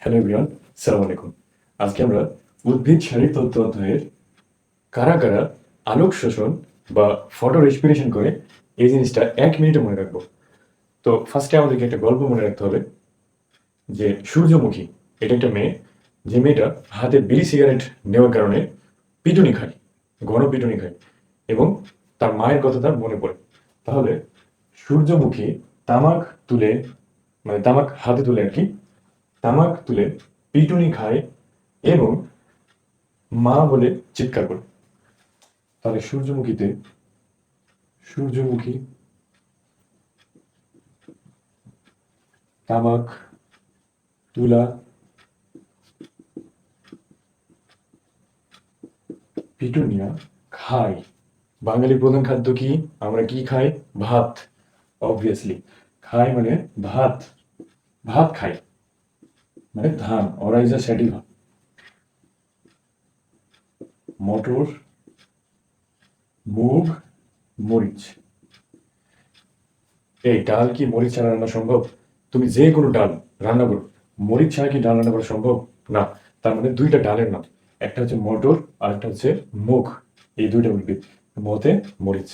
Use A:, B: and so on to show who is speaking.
A: Hello everyone, আসসালামু আলাইকুম। আজকে আমরা উদ্ভিদ শারীরতত্ত্ব অধ্যায়ের কারা কারা আলোক শোষণ বা ফটো রেসপিরেশন করে এই জিনিসটা 1 মিনিটে মনে রাখবো। তো ফার্স্টে আমাদেরকে একটা গল্প মনে রাখতে হবে যে সূর্যমুখী এটা একটা মেয়ে, যে মেয়েটা হাতে বিড়ি সিগারেট নেওয়ার কারণে পিটুনি খায়, ঘন পিটুনি খায় এবং তার মায়ের কথা তার মনে পড়ে। তাহলে সূর্যমুখী তামাক তুলে, মানে তামাক হাতে তুলে আর কি, তামাক তুলে পিটুনি খায় এবং মা বলে চিৎকার করে। তাহলে সূর্যমুখী তামাক তুলা পিটুনিয়া খায়। বাঙালির প্রধান খাদ্য কি? আমরা কি খাই? ভাত। অবভিয়াসলি খাই মানে ভাত, ভাত খাই মানে ধান, অরাইজা স্যাটিভা। মটর, মুগ, মরিচ। এই ডাল কি মরিচ ছাড়া রান্না সম্ভব? তুমি যে কোনো ডাল রান্না করো, মরিচ ছাড়া কি ডাল রান্না করা সম্ভব? না। তার মানে দুইটা ডালের নাম, একটা হচ্ছে মটর আর একটা হচ্ছে মুগ। এই দুইটা উদ্ভিদ, মতে মরিচ।